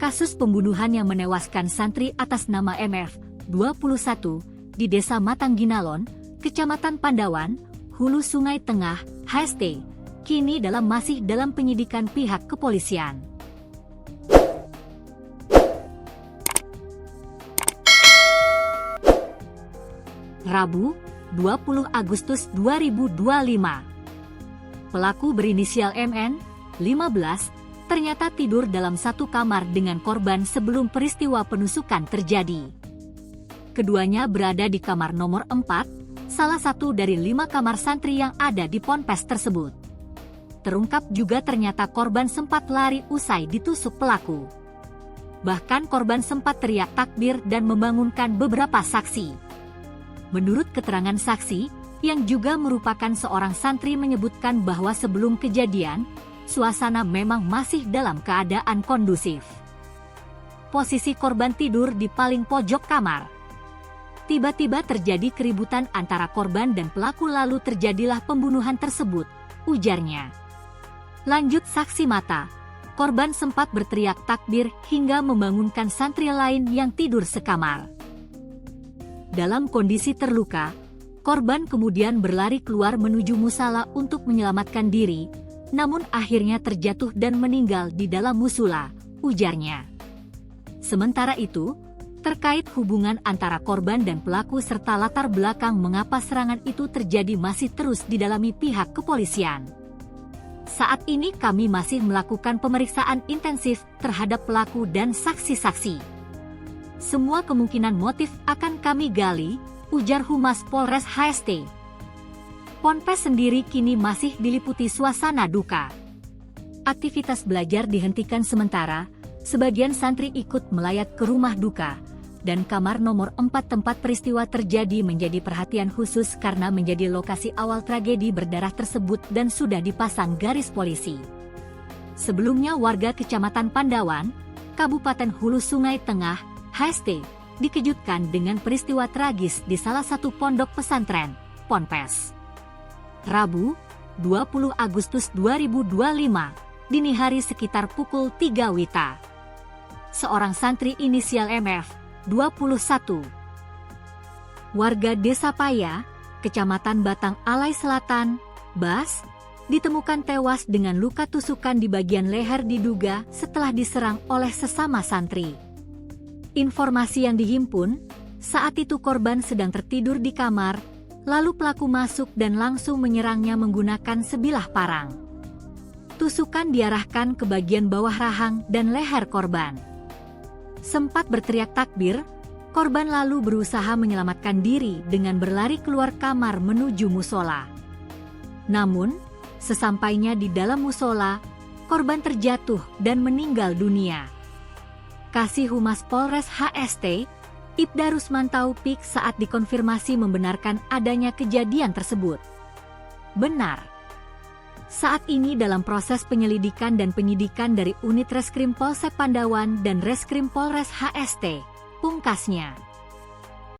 Kasus pembunuhan yang menewaskan santri atas nama MF, 21, di Desa Matangginalon, Kecamatan Pandawan, Hulu Sungai Tengah, HST, kini masih dalam penyidikan pihak kepolisian. Rabu, 20 Agustus 2025. Pelaku berinisial MN, 15, ternyata tidur dalam satu kamar dengan korban sebelum peristiwa penusukan terjadi. Keduanya berada di kamar nomor 4, salah satu dari 5 kamar santri yang ada di ponpes tersebut. Terungkap juga ternyata korban sempat lari usai ditusuk pelaku. Bahkan korban sempat teriak takbir dan membangunkan beberapa saksi. Menurut keterangan saksi, yang juga merupakan seorang santri menyebutkan bahwa sebelum kejadian, suasana memang masih dalam keadaan kondusif. Posisi korban tidur di paling pojok kamar. Tiba-tiba terjadi keributan antara korban dan pelaku lalu terjadilah pembunuhan tersebut, ujarnya. Lanjut saksi mata, korban sempat berteriak takbir hingga membangunkan santri lain yang tidur sekamar. Dalam kondisi terluka, korban kemudian berlari keluar menuju musala untuk menyelamatkan diri, namun akhirnya terjatuh dan meninggal di dalam musala, ujarnya. Sementara itu, terkait hubungan antara korban dan pelaku serta latar belakang mengapa serangan itu terjadi masih terus didalami pihak kepolisian. Saat ini kami masih melakukan pemeriksaan intensif terhadap pelaku dan saksi-saksi. Semua kemungkinan motif akan kami gali, ujar Humas Polres HST. Ponpes sendiri kini masih diliputi suasana duka. Aktivitas belajar dihentikan sementara, sebagian santri ikut melayat ke rumah duka, dan kamar nomor 4 tempat peristiwa terjadi menjadi perhatian khusus karena menjadi lokasi awal tragedi berdarah tersebut dan sudah dipasang garis polisi. Sebelumnya warga Kecamatan Pandawan, Kabupaten Hulu Sungai Tengah, HST, dikejutkan dengan peristiwa tragis di salah satu pondok pesantren, ponpes. Rabu, 20 Agustus 2025, dini hari sekitar pukul 3 WITA. Seorang santri inisial MF, 21, warga Desa Paya, Kecamatan Batang Alai Selatan, Bas, ditemukan tewas dengan luka tusukan di bagian leher diduga setelah diserang oleh sesama santri. Informasi yang dihimpun, saat itu korban sedang tertidur di kamar, lalu pelaku masuk dan langsung menyerangnya menggunakan sebilah parang. Tusukan diarahkan ke bagian bawah rahang dan leher korban. Sempat berteriak takbir, korban lalu berusaha menyelamatkan diri dengan berlari keluar kamar menuju musola. Namun, sesampainya di dalam musola, korban terjatuh dan meninggal dunia. Kasih Humas Polres HST, Ibda Rusman Taufik saat dikonfirmasi membenarkan adanya kejadian tersebut. Benar. Saat ini dalam proses penyelidikan dan penyidikan dari Unit Reskrim Polsek Pandawan dan Reskrim Polres HST, pungkasnya.